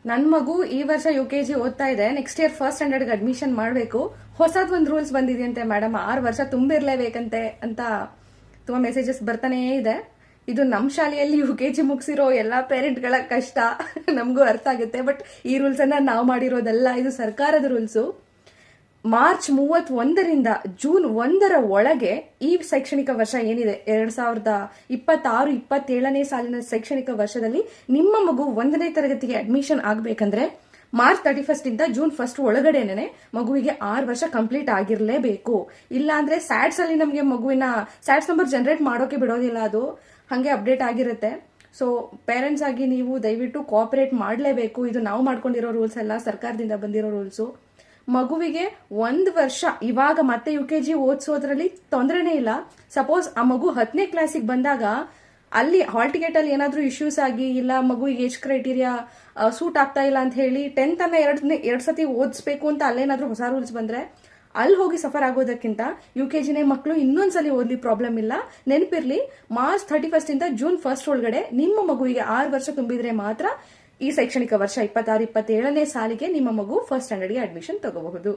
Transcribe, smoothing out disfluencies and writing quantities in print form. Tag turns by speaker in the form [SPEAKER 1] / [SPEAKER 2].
[SPEAKER 1] ನನ್ನ ಮಗು ಈ ವರ್ಷ UKG ಓದ್ತಾ ಇದೆ. ನೆಕ್ಸ್ಟ್ ಇಯರ್ ಫಸ್ಟ್ ಸ್ಟ್ಯಾಂಡರ್ಡ್ಗೆ ಅಡ್ಮಿಷನ್ ಮಾಡಬೇಕು. ಹೊಸದೊಂದು ರೂಲ್ಸ್ ಬಂದಿದೆಯಂತೆ ಮೇಡಮ್, 6 ವರ್ಷ ತುಂಬಿರ್ಲೇಬೇಕಂತೆ ಅಂತ ತುಂಬಾ ಮೆಸೇಜಸ್ ಬರ್ತಾನೇ ಇದೆ. ಇದು ನಮ್ಮ ಶಾಲೆಯಲ್ಲಿ UKG ಮುಗಿಸಿರೋ ಎಲ್ಲಾ ಪೇರೆಂಟ್ಗಳ ಕಷ್ಟ ನಮಗೂ ಅರ್ಥ ಆಗುತ್ತೆ. ಬಟ್ ಈ ರೂಲ್ಸ್ ಅನ್ನ ನಾವು ಮಾಡಿರೋದಲ್ಲ, ಇದು ಸರ್ಕಾರದ ರೂಲ್ಸು. ಮಾರ್ಚ್ 31ರಿಂದ ಜೂನ್ 1ರ ಒಳಗೆ ಈ ಶೈಕ್ಷಣಿಕ ವರ್ಷ ಏನಿದೆ 2026-27ನೇ ಸಾಲಿನ ಶೈಕ್ಷಣಿಕ ವರ್ಷದಲ್ಲಿ ನಿಮ್ಮ ಮಗು 1ನೇ ತರಗತಿಗೆ ಅಡ್ಮಿಷನ್ ಆಗ್ಬೇಕಂದ್ರೆ ಮಾರ್ಚ್ 31 ಇಂದ ಜೂನ್ 1 ಒಳಗಡೆನೆ ಮಗುವಿಗೆ 6 ವರ್ಷ ಕಂಪ್ಲೀಟ್ ಆಗಿರ್ಲೇಬೇಕು. ಇಲ್ಲ ಅಂದ್ರೆ ಸ್ಯಾಟ್ಸ್ ಅಲ್ಲಿ ನಮಗೆ ಮಗುವಿನ ಸ್ಯಾಟ್ಸ್ ನಂಬರ್ ಜನರೇಟ್ ಮಾಡೋಕೆ ಬಿಡೋದಿಲ್ಲ, ಅದು ಹಂಗೆ ಅಪ್ಡೇಟ್ ಆಗಿರುತ್ತೆ. ಸೊ ಪೇರೆಂಟ್ಸ್ ಆಗಿ ನೀವು ದಯವಿಟ್ಟು ಕೋಆಪರೇಟ್ ಮಾಡಲೇಬೇಕು. ಇದು ನಾವು ಮಾಡ್ಕೊಂಡಿರೋ ರೂಲ್ಸ್ ಅಲ್ಲ, ಸರ್ಕಾರದಿಂದ ಬಂದಿರೋ ರೂಲ್ಸು. ಮಗುವಿಗೆ 1 ವರ್ಷ ಇವಾಗ ಮತ್ತೆ UKG ಓದಿಸೋದ್ರಲ್ಲಿ ತೊಂದರೆನೇ ಇಲ್ಲ. ಸಪೋಸ್ ಆ ಮಗು 10ನೇ ಕ್ಲಾಸಿಗೆ ಬಂದಾಗ ಅಲ್ಲಿ ಹಾಲ್ ಟಿಕೆಟ್ ಅಲ್ಲಿ ಏನಾದ್ರೂ ಇಶ್ಯೂಸ್ ಆಗಿ, ಇಲ್ಲ ಮಗುವಿಗೆ ಏಜ್ ಕ್ರೈಟೀರಿಯಾ ಸೂಟ್ ಆಗ್ತಾ ಇಲ್ಲ ಅಂತ ಹೇಳಿ 10th ಅನ್ನ ಎರಡ್ ಸತಿ ಓದಿಸ್ಬೇಕು ಅಂತ ಅಲ್ಲೇನಾದ್ರೂ ಹೊಸ ರೂಲ್ಸ್ ಬಂದ್ರೆ ಅಲ್ಲಿ ಹೋಗಿ ಸಫರ್ ಆಗೋದಕ್ಕಿಂತ UKGನೇ ಮಕ್ಕಳು ಇನ್ನೊಂದ್ಸಲಿ ಓದ್ಲಿ, ಪ್ರಾಬ್ಲಮ್ ಇಲ್ಲ. ನೆನಪಿರ್ಲಿ, ಮಾರ್ಚ್ 31 ಇಂದ ಜೂನ್ 1 ಒಳಗಡೆ ನಿಮ್ಮ ಮಗುವಿಗೆ 6 ವರ್ಷ ತುಂಬಿದ್ರೆ ಮಾತ್ರ ಈ ಶೈಕ್ಷಣಿಕ ವರ್ಷ 26-27ನೇ ಸಾಲಿಗೆ ನಿಮ್ಮ ಮಗು ಫಸ್ಟ್ ಸ್ಟ್ಯಾಂಡರ್ಡ್ಗೆ ಅಡ್ಮಿಷನ್ ತಗೋಬಹುದು.